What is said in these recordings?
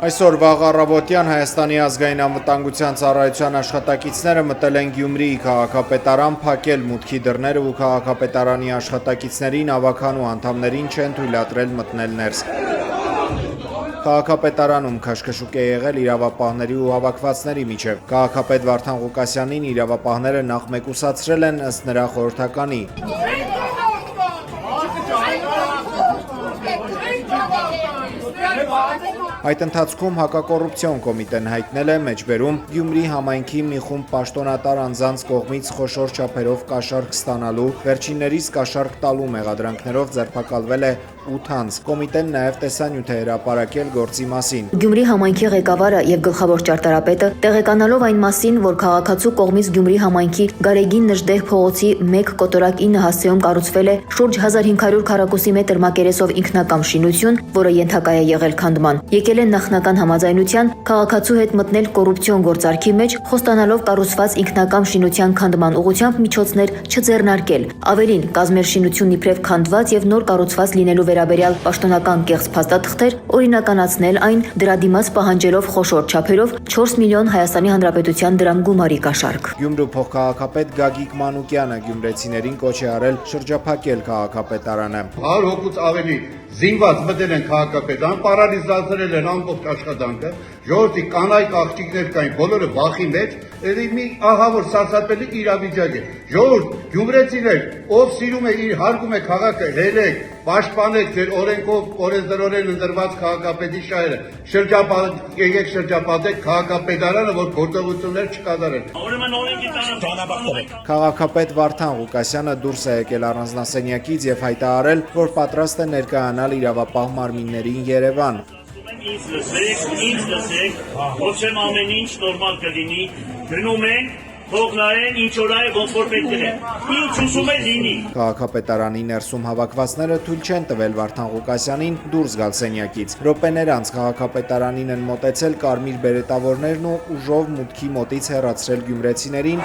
Այսօր վաղ առավոտյան Հայաստանի ազգային անվտանգության ծառայության աշխատակիցները մտել են Գյումրի քաղաքապետարան, փակել մուտքի դռները ու քաղաքապետարանի աշխատակիցներին, ավագանու անդամներին չեն թույլատրել մտնել ներս։ Քաղաքապետարանում քաշքշուկ է եղել իրավապահների ու հավաքվածների միջև։ Քաղաքապետ Վարդան Ղուկասյանին իրավապահները նախ մեկուսացրել են ըստ նրա խորհրդականի։ Այդ ընթացքում հակակոռուպցիոն կոմիտեն հայտնել է մեջբերում Գյումրի համայնքի մի խումբ պաշտոնատար անձանց կողմից խոշոր չափերով կաշառք ստանալու, վերջիններիս կաշառք տալու մեղադրանքներով ձերբակալվել է 8 անձ։ Կոմիտեն նաև տեսանյութ է հրապարակել գործի մասին։ Գյումրի համայնքի ղեկավարը եւ գլխավոր ճարտարապետը տեղեկանալով այն մասին, որ քաղաքացու կողմից Գյումրի համայնքի Գարեգին Նժդեհ փողոցի 1 կոտորակ 9 հասցեում կառուցվել է շուրջ 1500 քառակուսի մետր մակերեսով ինքնակամ շինություն, որը ենթակա է եղել քանդման։ Եկել են նախնական համաձայնության քաղաքացու հետ մտնել կոռուպցիոն գործարքի մեջ, խոստանալով կառուցված ինքնակամ շինության քանդման ուղղությամբ միջոցներ չձեռնարկել։ Ավելին, կազմել շինությունն իբրև քանդված եւ նոր կառուցված լինելու վերաբերյալ պաշտոնական կեղծ փաստաթղթեր, օրինականացնել այն, դրա դիմաց պահանջելով խոշոր չափերով 4 միլիոն Հայաստանի Հանրապետության դրամ գումարի կաշառք։ Գյումրու փոխքաղաքապետ Գագիկ Մանուկյանը գյումրեցիներին կոչ է արել շրջափակել քաղաքապետարանը։ 100 հոգուց ավելի զինված մտել են քաղաքապետարան, պարալիզացրել են ամբողջ աշխատանքը, ժողովրդի կանայք աղջիկներ կային, բոլորը վախի մեջ, մի ահավոր սարսափելի իրավիճակ է։ Ժողովուրդ, գյումրեցիներ, ով սիրում է իր հարգում է քաղաքը, հերեք, պաշտպանեք ձեր օրենքով, օրենսդրորեն ընտրված քաղաքապետի շահերը, եկեք շրջապատեք քաղաքապետարանը, որ գործողություններ չկատարեն։ Քաղաքապետ Վարդան Ղուկասյանը դուրս է եկել առանձնասենյակից եւ հայտարարել, որ պատրաստ է ներկայանալ իրավապահ մարմիններին Երևան։ Ինձ լսեք, ոչ եմ ամեն ինչ նորմալ կլինի, գնում ենք, թող նայեն ինչ օր է, ոնց որ պետք է։ Ինչ ուզում է լինի։ Քաղաքապետարանի ներսում հավաքվածները թույլ չեն տվել Վարդան Ղուկասյանին դուրս գալ սենյակից։ Րոպեներ անց քաղաքապետարանին են մոտեցել կարմիր բերետավորներն ու ուժով մուտքի մոտից հեռացրել գյումրեցիներին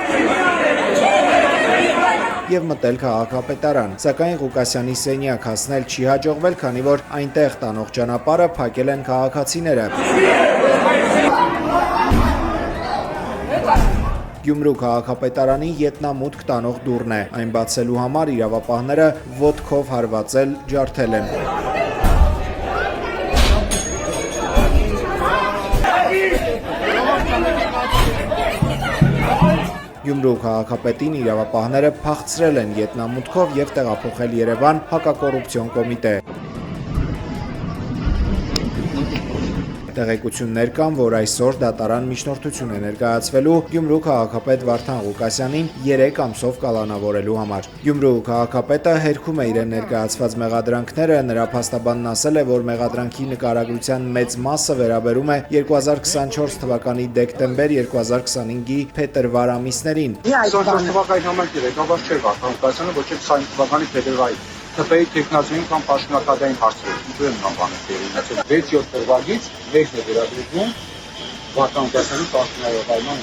եւ մտել քաղաքապետարան, սակայն Ղուկասյանի սենյակ հասնել չի հաջողվել, քանի որ այնտեղ տանող ճանապարհը փակել են քաղաքացիները։ Գյումրու քաղաքապետարանի ետնամուտք տանող դուռն է, այն բացելու համար իրավապահները ոտքով հարվածել ջարդել են։ Գյումրու քաղաքապետին իրավապահները փախցրել են ետնամուտքով եւ տեղափոխել Երևան հակակոռուպցիոն կոմիտե։ Տեղեկություններ կան, որ այսօր դատարան միջնորդություն է ներկայացվելու Գյումրու քաղաքապետ Վարդան Ղուկասյանին 3 ամսով կալանավորելու համար։ Գյումրու քաղաքապետը հերքում է իրեն ներկայացված մեղադրանքները, նրա փաստաբանն ասել է, որ մեղադրանքի նկարագրության մեծ մասը վերաբերում է 2024 թվականի դեկտեմբեր 2025-ի փետրվար ամիսներին։ 24 թվականի համակիր ղեկավար չէր Վարդան Ղուկասյանը, ոչ էլ 20 թվականի փետրվարի։ ԹՊ-ի տեխնացուին կամ պաշտոնակադային հարցեր, ինչու են նամբանը տեղի ունեցել 6-7 թվականից մեկն է վերագրվում Վարդան Ղուկասյանի պաշտոնավարման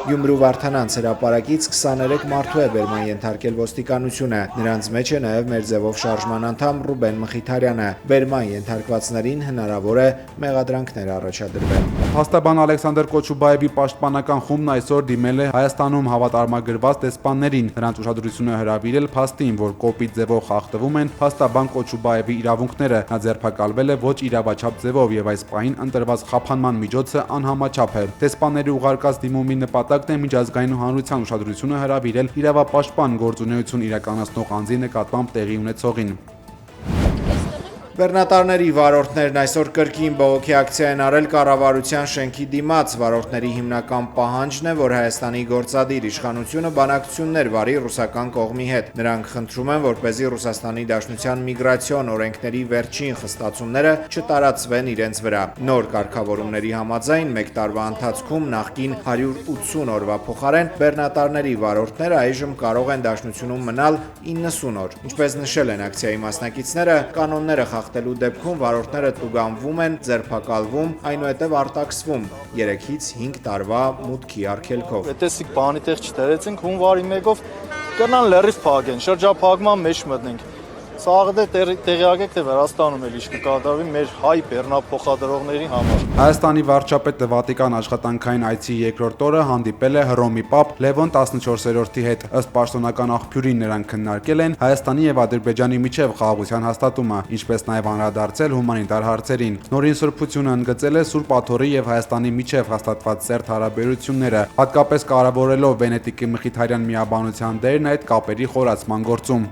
Գյումրու Վարդանանց հրապարակից 23 մարդու է բերման ենթարկել ոստիկանությունը, նրանց մեջ է նաև Մերձևով շարժման անդամ Ռուբեն Մխիթարյանը։ Բերման ենթարկվածներին հնարավոր է մեղադրանքներ առաջադրվել։ Փաստաբան Ալեքսանդր Կոչուբաևի պաշտպանական խումբն այսօր դիմել է Հայաստանում հավատարմագրված դեսպաններին, նրանց ուշադրությունը հրավիրել փաստին, որ կոպիտ ձևով խախտվում են փաստաբան Կոչուբաևի իրավունքները, նա ձերբակալվել է ոչ իրավաչափ ձևով եւ այս պահին ընտրված խափանման միջոցը անհամաչափ է։ Դեսպանների ուղարկած դիմումի նպատակն է միջազգային հանրության ուշադրությունը հրավիրել իրավապաշտպան գործունեություն իրականացնող անձի նկատմամբ տեղի ունեցողին։ Բեռնատարների վարորդներն այսօր կրկին բողոքի ակցիա են արել կառավարության շենքի դիմաց։ Վարորդների հիմնական պահանջն է, որ Հայաստանի գործադիր իշխանությունը բանակցություններ վարի ռուսական կողմի հետ։ Նրանք խնդրում են, որպեսզի Ռուսաստանի Դաշնության միգրացիոն օրենքների վերջին խստացումները չտարածվեն իրենց վրա։ Նոր կարգավորումների համաձայն մեկ տարվա ընթացքում նախկին 180 օրվա փոխարեն բեռնատարների վարորդները այժմ կարող են Դաշնությունում մնալ 90 օր։ Ինչպես նշել են ակցիայի մասնակիցները, կանոնները խախտելու դեպքում վարորդները տուգանվում են, ձերբակալվում, այնուհետև արտաքսվում 3-ից 5 տարվա մուտքի արգելքով։ Այդտեսիկ բանի տեղ չտերեցինք, հունվարի 1-ով կնան լերից փակեն, շրջափակման մեջ մտնենք։ Սաղ դե տեղյակ թե Վրաստանում էլ ինչ կկատարվի մեր հայ բեռնափոխադրողների համար։ Հայաստանի վարչապետը Վատիկան աշխատանքային այցի երկրորդ օրը հանդիպել է Հռոմի պապ Լևոն 14-րդի հետ։ Ըստ պաշտոնական աղբյուրի նրանք քննարկել են Հայաստանի եւ Ադրբեջանի միջև խաղաղության հաստատումը, ինչպես նաեւ անդրադարձել հումանիտար հարցերին։ Նորին սրբությունը ընդգծել է Սուրբ Աթոռի եւ Հայաստանի միջև հաստատված սերտ հարաբերությունները, հատկապես կարևորելով Վենետիկի Մխիթարյան միաբանության դերն այդ կապերի խորացման գործում։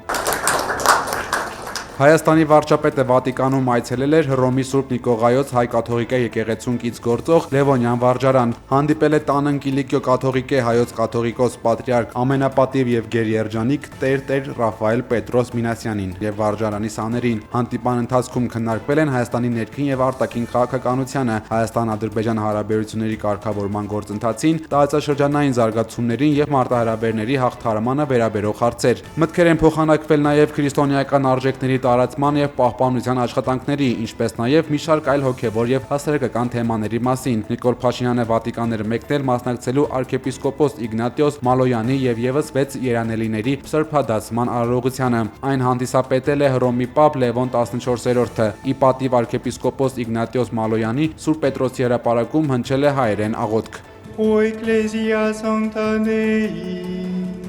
Հայաստանի վարչապետը Վատիկանում այցելել էր Հռոմի Սուրբ Նիկողայոց հայ-կաթողիկե եկեղեցուն կից գործող Լևոնյան վարժարան, հանդիպել է Տանն Կիլիկիո կաթողիկե հայոց կաթողիկոս պատրիարք ամենապատիվ եւ գերերջանիկ Տեր Ռաֆայել Պետրոս Մինասյանին եւ վարժարանի սաներին։ Հանդիպան ընթացքում քննարկվել են Հայաստանի ներքին եւ արտաքին քաղաքականությունը, Հայաստան-Ադրբեջան հարաբերությունների կարգավորման գործընթացին, տարածաշրջանային զարգացումներին եւ մարտահրավերների հաղթահարմանը վերաբերող հարցեր։ Մտքեր են փոխանակվել նաեւ քրիստոնեական արժեքների տարածման եւ պահպանության աշխատանքների, ինչպես նաեւ մի շարք այլ հոգեվոր եւ հասարակական թեմաների մասին։ Նիկոլ Փաշինյանը Վատիկան էր մեկնել մասնակցելու arczepiskopos Իգնատիոս Մալոյանի եւ եւս 6 երանելիների սրբադասման արարողությանը։ Այն հանդիսապետել է Հռոմի պապ Լևոն 14-րդը։ Ի պատիվ arczepiskopos Իգնատիոս Մալոյանի Սուրբ Պետրոսի հրապարակում հնչել է հայերեն աղոթք։ O Ecclesia Sancta Dei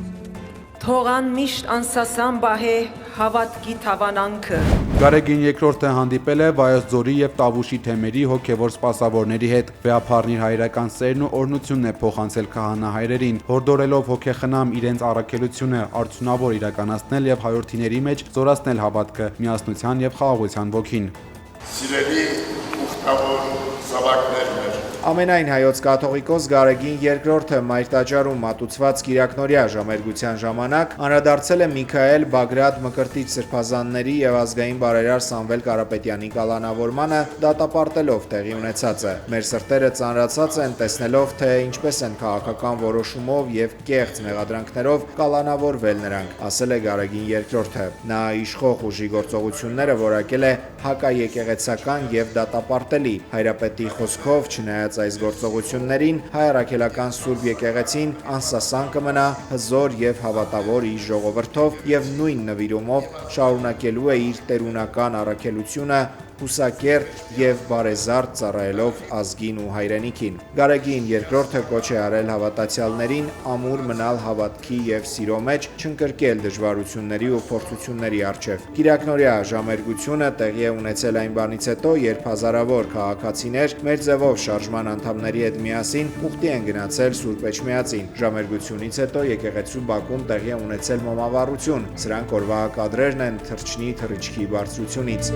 Թողան միշտ անսասան բահե հավատքի թավանանքը։ Գարեգին երկրորդը հանդիպել է Վայոց ձորի եւ Տավուշի թեմերի հոգեվոր սպասավորների հետ։ Վեապարն իր հայրական սերն ու օրհնությունն է փոխանցել քահանահայրերին, հորդորելով հոգեխնամ իրենց առաքելությունը արդյունավոր իրականացնել եւ հայրենիների մեջ զորացնել հավատքը, միասնության եւ խաղաղության ոգին։ Սիրելի ուխտավոր զավակներ Ամենայն հայոց կաթողիկոս Գարեգին երկրորդը Մայր տաճարում մատուցված Կիրակնօրյա ժամերգության ժամանակ անդրադարձել է Միքայել Բագրատ Մկրտիչ սրբազանների եւ ազգային բարերար Սամվել Կարապետյանի կալանավորմանը դատապարտելով տեղի ունեցածը։ Մեր սրտերը ծանրացած են տեսնելով, թե ինչպես են քաղաքական որոշումով եւ կեղծ մեղադրանքներով կալանավորվել նրանք, ասել է Գարեգին երկրորդը։ Նա իշխող ուժի գործողությունները որակել է հակաեկեղեցական եւ դատապարտելի։ Հայրապետի խոսքով չնայած այս գործողություններին հայ առաքելական Սուրբ եկեղեցին անսասան կմնա հզոր եւ հավատավոր իր ժողովրդով եւ նույն նվիրումով շարունակելու է իր տերունական առաքելությունը հուսակերտ եւ բարեզարդ ծառայելով ազգին ու հայրենիքին։ Գարեգին երկրորդը կոչ է արել հավատացյալներին ամուր մնալ հավատքի եւ սիրո մեջ, չընկրկել դժվարությունների ու փորձությունների առջև։ Կիրակնօրյա ժամերգությունը տեղի է ունեցել այն բանից հետո, երբ հազարավոր քաղաքացիներ մեր ձևով շարժման անդամների հետ միասին ուխտի են գնացել Սուրբ Էջմիածին։ Ժամերգությունից հետո եկեղեցու բակում տեղի է ունեցել մոմավառություն։ Սրանք օրվա կադրերն են թռչնի թռիչքի բարձրությունից։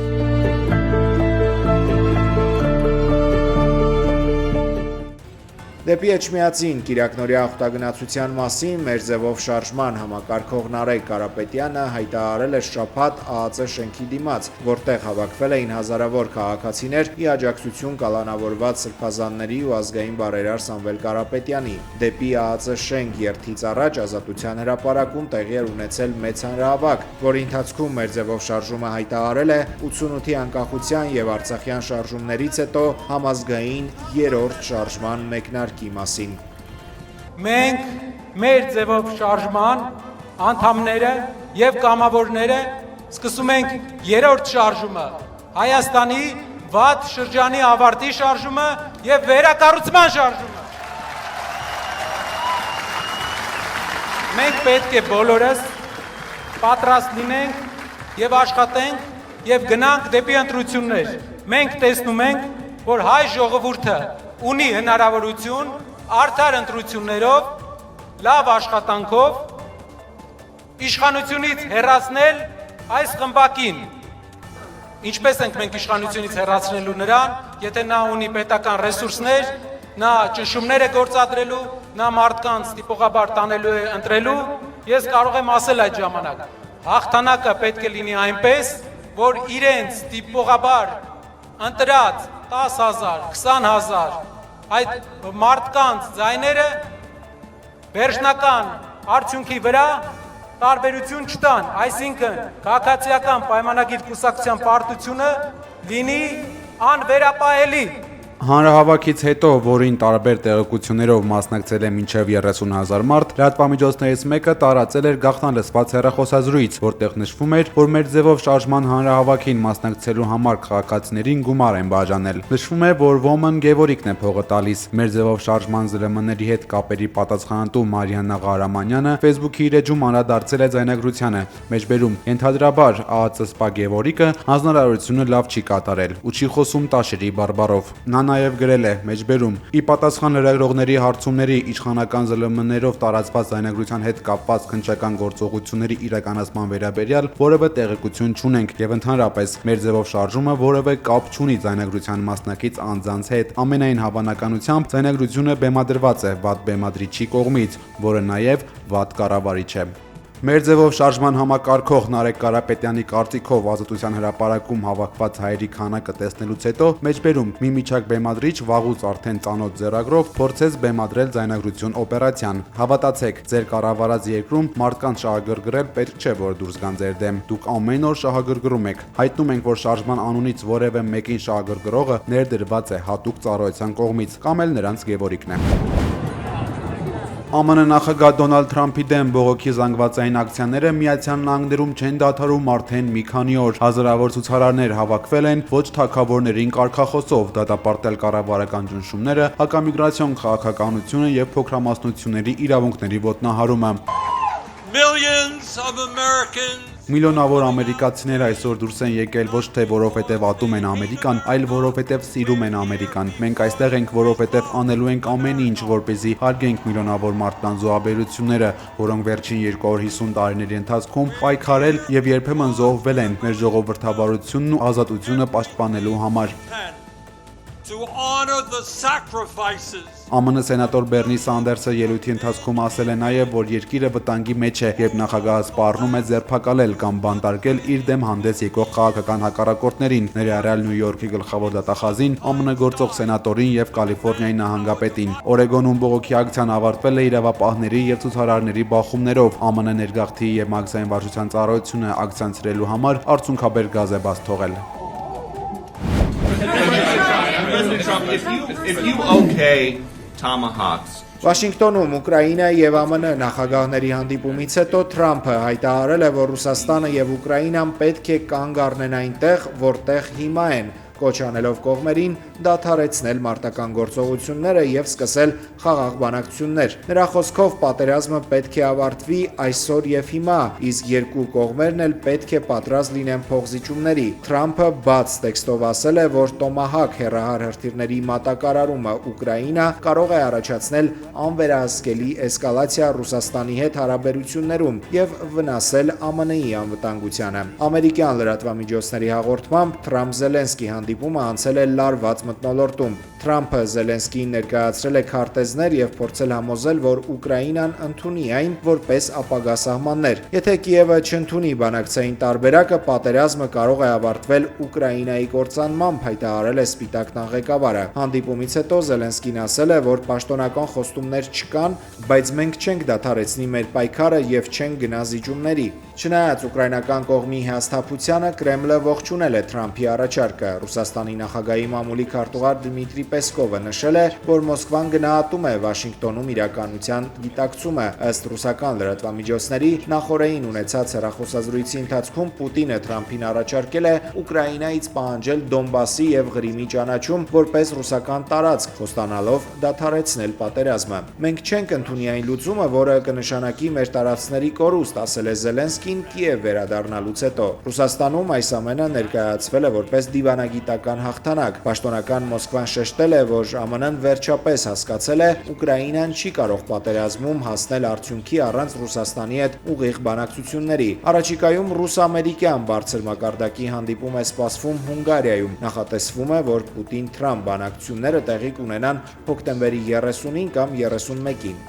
Դեպի Էջմիածին Կիրակնօրյա ախտագնացության մասին մեր ձևով շարժման համակարգող Նարեկ Կարապետյանը հայտարարել է շաբաթ ԱԱԾ շենքի դիմաց, որտեղ հավաքվել էին հազարավոր քաղաքացիներ ի աջակցություն կալանավորված սրբազանների ու ազգային բարերար Սամվել Կարապետյանի։ Դեպի ԱԱԾ շենք երթից առաջ Ազատության հրապարակում տեղի էր ունեցել մեծ հանրահավաք, որի ընթացքում մեր ձևով շարժումը հայտարարել է 88-ի անկախության եւ Արցախյան շարժումներից հետո համազգային երրորդ շարժման մեկնարկի մասին։ Մենք մեր ձևով շարժման անդամները եւ կամավորները սկսում ենք երրորդ շարժումը, Հայաստանի վատ շրջանի ավարտի շարժումը եւ վերակառուցման շարժումը։ Մենք պետք է բոլորս պատրաստ լինենք եւ աշխատենք եւ գնանք դեպի ընտրություններ։ Մենք տեսնում ենք, որ հայ ժողովուրդը ունի հնարավորություն արդար ընտրություններով, լավ աշխատանքով իշխանությունից հեռացնել այս խմբակին։ Ինչպես ենք մենք իշխանությունից հեռացնելու նրան, եթե նա ունի պետական ռեսուրսներ, նա ճնշումներ է գործադրելու, նա մարդկանց տիպողաբար տանելու է ընտրելու, ես կարող եմ ասել այդ ժամանակ, հաղթանակը պետք է լինի այնպես, որ իրենց տիպողաբար ընտրած 10,000, 20,000 այդ մարդկանց ձայները վերջնական արդյունքի վրա տարբերություն չտան, այսինքն քաղաքացիական պայմանագիր կուսակցության պարտությունը լինի անվերապահելի։ Հանրահավաքից հետո, որին տարբեր տեղեկություններով մասնակցել է մինչև 30,000 մարդ, լրատվամիջոցներից մեկը տարածել էր գաղտնալսված հեռախոսազրույց, որտեղ նշվում էր, որ մեր ձևով շարժման հանրահավաքին մասնակցելու համար քաղաքացիներին գումար են բաժանել։ Նշվում է, որ Woman Գևորիկն է փողը տալիս։ Մեր ձևով շարժման ԶԼՄ-ների հետ կապերի պատասխանատու Մարիաննա Ղարամանյանը Facebook-ի իր էջում անդրադարձել է ձայնագրությանը։ Մեջբերում ենթադրաբար ԱԱԾ սպա Գևորիկը հանձնարարությունը լավ չի կատարել ու չի խոսում տաշերի բարբառով։ Նա նաև գրել է մեջբերում. ի պատասխան լրագրողների հարցումների իշխանական ԶԼՄ-ներով տարածված ձայնագրության հետ կապված քննչական գործողությունների իրականացման վերաբերյալ որևէ տեղեկություն չունենք եւ ընդհանրապես մեր ձևով շարժումը որևէ կապ չունի ձայնագրության մասնակից անձանց հետ։ Ամենայն հավանականությամբ ձայնագրությունը բեմադրված է վատ բեմադրիչի կողմից, որը նաև վատ կառավարիչ է։ Մեր ձևով շարժման համակարգող Նարեկ Կարապետյանի կարծիքով Ազատության հրապարակում հավաքված հայերի քանակը տեսնելուց հետո մեջբերում մի միջակ բեմադրիչ վաղուց արդեն ծանոթ ձեռագրով փորձեց բեմադրել ձայնագրություն օպերացիան։ Հավատացեք, ձեր կառավարած երկրում մարդկանց շահագրգռել պետք չէ, որ դուրս գան ձեր դեմ։ Դուք ամեն օր շահագրգռում եք։ Հայտնում ենք, որ շարժման անունից որևէ մեկին շահագրգռողը ներդրված է հատուկ ծառայության կողմից կամ էլ նրանց Գևորիկն է։ ԱՄՆ նախագահ Դոնալդ Թրամփի դեմ բողոքի զանգվածային ակցիաները Միացյալ Նահանգներում չեն դադարում արդեն մի քանի օր։ Հազարավոր ցուցարարներ հավաքվել են ոչ թագավորներին կարգախոսով դատապարտել կառավարական ճնշումները, հակամիգրացիոն քաղաքականությունը եւ փոքրամասնությունների իրավունքների ոտնահարումը։ Միլիոնավոր ամերիկացիներ այսօր դուրս են եկել ոչ թե որովհետև ատում են Ամերիկան, այլ որովհետև սիրում են Ամերիկան։ Մենք այստեղ ենք, որովհետև անելու ենք ամեն ինչ, որպեսզի հարգենք միլիոնավոր մարդկանց զոհաբերությունները, որոնք վերջին 250 տարիների ընթացքում պայքարել եւ երբեմն զոհվել են մեր ժողովրդավարությունն ու ազատությունը պաշտպանելու համար։ ԱՄՆ սենատոր Բերնի Սանդերսը ելույթի ընթացքում ասել է նաև, որ երկիրը վտանգի մեջ է, երբ նախագահը սպառնում է ձերբակալել կամ բանտարկել իր դեմ հանդես եկող քաղաքական հակառակորդներին, ներառյալ Նյու Յորքի գլխավոր դատախազին, ԱՄՆ գործող սենատորին եւ Կալիֆոռնիայի նահանգապետին։ Օրեգոնում բողոքի ակցիան ավարտվել է իրավապահների եւ ցուցարարների բախումներով։ ԱՄՆ ներգաղթի եւ մաքսային վարչության ծառայությունը ակցիան ցրելու համար արցունքաբեր գազ է բաց թողել։ Վաշինգտոնում Ուկրաինա եւ ԱՄՆ նախագահների հանդիպումից հետո Թրամփը հայտարարել է, որ Ռուսաստանը եւ Ուկրաինան պետք է կանգ առնեն այնտեղ, որտեղ հիմա են, կոչ անելով կողմերին դադարեցնել մարտական գործողությունները եւ սկսել խաղաղ բանակցություններ։ Նրա խոսքով պատերազմը պետք է ավարտվի այսօր եւ հիմա, իսկ երկու կողմերն էլ պետք է պատրաստ լինեն փոխզիջումների։ Թրամփը բաց տեքստով ասել է, որ Տոմահակ հեռահար հրթիռների մատակարարումը Ուկրաինա կարող է առաջացնել անվերահսկելի էսկալացիա Ռուսաստանի հետ հարաբերություններում եւ վնասել ԱՄՆ-ի անվտանգությանը։ Ամերիկյան լրատվամիջոցների հաղորդմամբ Թրամփ-Զելենսկի հանդիպումը անցել է լարված մթնոլորտում։ Թրամփը Զելենսկիին ներկայացրել է քարտեզներ եւ փորձել համոզել, որ Ուկրաինան ընդունի այն որպես ապագա սահմաններ։ Եթե Կիևը չընդունի բանակցային տարբերակը, պատերազմը կարող է ավարտվել Ուկրաինայի կործանմամբ, հայտարարել է Սպիտակ տան ղեկավարը։ Հանդիպումից հետո Զելենսկին ասել է, որ պաշտոնական խոստումներ չկան, բայց մենք չենք դադարեցնի մեր պայքարը եւ չենք գնա զիջումների։ Չնայած ուկրաինական կողմի հիասթափությանը, Կրեմլը ողջունել է Թրամփի առաջարկը։ Ռուսաստանի նախագահի մամուլի քարտուղար Դմիտրի Պեսկովը նշել է, որ Մոսկվան գնահատում է Վաշինգտոնում իրականության գիտակցումը։ Ըստ ռուսական լրատվամիջոցների, նախորդին ունեցած հեռախոսազրույցի ընթացքում Պուտինը Թրամփին առաջարկել է Ուկրաինայից պահանջել Դոնբասի եւ Ղրիմի ճանաչում որպես ռուսական տարածք, խոստանալով դադարեցնել պատերազմը։ Մենք չենք ընդունի այն լուծումը, որը կնշանակի մեր տարածքների կորուստ, ասել է Զելենսկին Կիև վերադառնալուց հետո։ Ռուսաստանում այս ամենը ներկայացվել է որպես դիվանագիտական հաղթանակ։ Պաշտոնական Մոսկվան շեշտել է, որ ԱՄՆ-ն վերջապես հասկացել է, Ուկրաինան չի կարող պատերազմում հասնել արդյունքի առանց Ռուսաստանի հետ ուղիղ բանակցությունների։ Առաջիկայում ռուս-ամերիկյան բարձր մակարդակի հանդիպում է սպասվում Հունգարիայում։ Նախատեսվում է, որ Պուտին-Թրամփ բանակցությունները տեղի կունենան հոկտեմբերի 30-ին կամ 31-ին։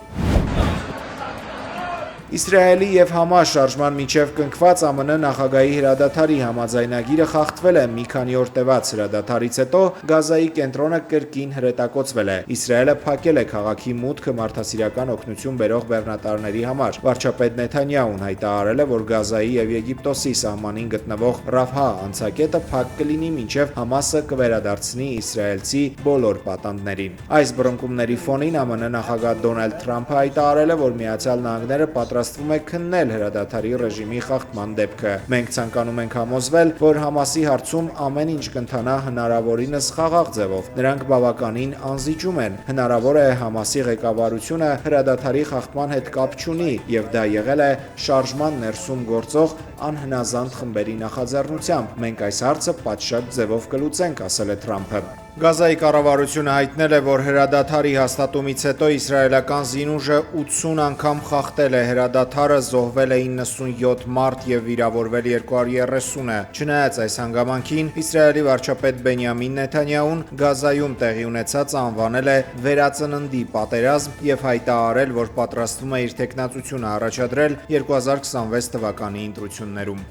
Իսրայելի եւ Համաս շարժման միջև կնքված ԱՄՆ նախագահի հրադադարի համաձայնագիրը խախտվել է մի քանի օր տևած հրադադարից հետո Գազայի կենտրոնը կրկին հրետակոծվել է։ Իսրայելը փակել է քաղաքի մուտքը մարդասիրական օգնություն բերող բեռնատարների համար։ Վարչապետ Նեթանյահուն հայտարարել է, որ Գազայի եւ Եգիպտոսի սահմանին գտնվող Ռաֆահ անցակետը փակ կլինի, մինչև Համասը կվերադարձնի իսրայելցի բոլոր պատանդներին։ Այս բռնկումների ֆոնին ԱՄՆ նախագահ Դոնալդ Թրամփը հայտարարել է, որ Միացյալ Նահանգները պատրաստվում է քննել հրադադարի ռեժիմի խախտման դեպքը։ Մենք ցանկանում ենք համոզվել, որ Համասի հարցում ամեն ինչ կընթանա հնարավորինս խաղաղ ձևով։ Նրանք բավականին անզիջում են։ Հնարավոր է Համասի ղեկավարությունը հրադադարի խախտման հետ կապ չունի, եւ դա եղել է շարժման ներսում գործող անհնազանդ խմբերի նախաձեռնությամբ։ Մենք այս հարցը պատշաճ ձևով կլուծենք, ասել է Թրամփը։ Գազայի կառավարությունը հայտնել է, որ հրադադարի հաստատումից հետո իսրայելական զինուժը 80 անգամ խախտել է հրադադարը, զոհվել է 97 մարդ եւ վիրավորվել 230-ը։ Չնայած այս հանգամանքին, Իսրայելի վարչապետ Բենյամին Նեթանյահուն Գազայում տեղի ունեցածը անվանել է վերածննդի պատերազմ եւ հայտարարել, որ պատրաստվում է իր տեխնացությունը առաջադրել 2026 թվականի ընտրություններում։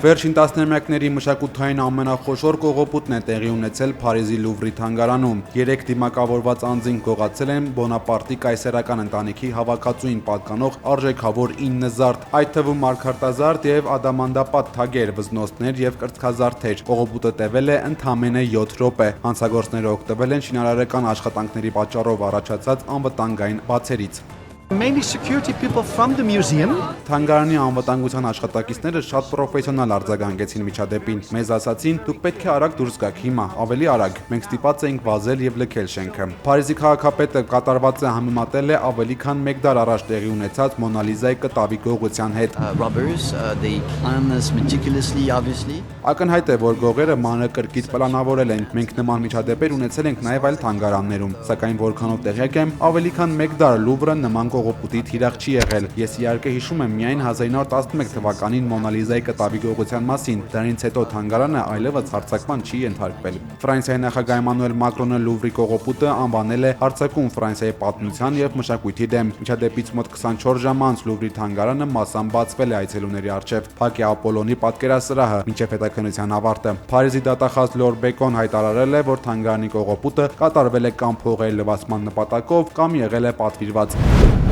Վերջին տասնամյակների մշակութային ամենախոշոր կողոպուտն է տեղի ունեցել Փարիզի Լուվրի թանգարանում։ 3 դիմակավորված անձինք գողացել են Բոնապարտի կայսերական ընտանիքի հավաքածուին պատկանող արժեքավոր 9 զարդ, այդ թվում մարգարտազարդ եւ ադամանդապատ թագեր, վզնոցներ եւ կրծքազարդեր։ Կողոպուտը տևել է ընդամենը 7 րոպե։ Հանցագործները օգտվել են շինարարական աշխատանքների պատճառով առաջացած անվտանգային բացերից։ Mainly security people from the museum. Թանգարանի անվտանգության աշխատակիցները շատ պրոֆեսիոնալ արձագանքեցին միջադեպին։ Մեզ ասացին՝ դուք պետք է արագ դուրս գաք հիմա, ավելի արագ։ Մենք ստիպված էինք վազել եւ լքել շենքը։ Փարիզի քաղաքապետը կատարվածը համեմատել է ավելի քան 1 դար առաջ տեղի ունեցած Մոնալիզայի կտավի գողության հետ։ They plan this meticulously, obviously. Ակնհայտ է, որ գողերը մանրակրկիտ պլանավորել են։ Մենք նման միջադեպեր ունեցել ենք նաեւ այլ թանգարաններում, սակայն որքանով տեղյակ եմ, ավելի քան 1 դար Լուվրը նման կողոպուտի թիրախ չի եղել։ Ես իհարկե հիշում եմ միայն 1911 թվականին Մոնալիզայի կտավի գողության մասին։ Դրանից հետո թանգարանը այլևս հարձակման չի ենթարկվել։ Ֆրանսիայի նախագահ Էմանուել Մակրոնը Լուվրի կողոպուտը անվանել է հարձակում Ֆրանսիայի պատմության եւ մշակույթի դեմ։ Միջադեպից մոտ 24 ժամ անց Լուվրի թանգարանը մասամբ բացվել է այցելուների առջև։ Փակ է Ապոլոնի պատկերասրահը մինչև հետաքննության ավարտը։ Փարիզի դատախազ Լոր Բեկոն հայտարարել է, որ թանգարանի կողոպուտը կատարվել է կամ փողերի լվացման նպատակով, կամ եղել է պատվիրված։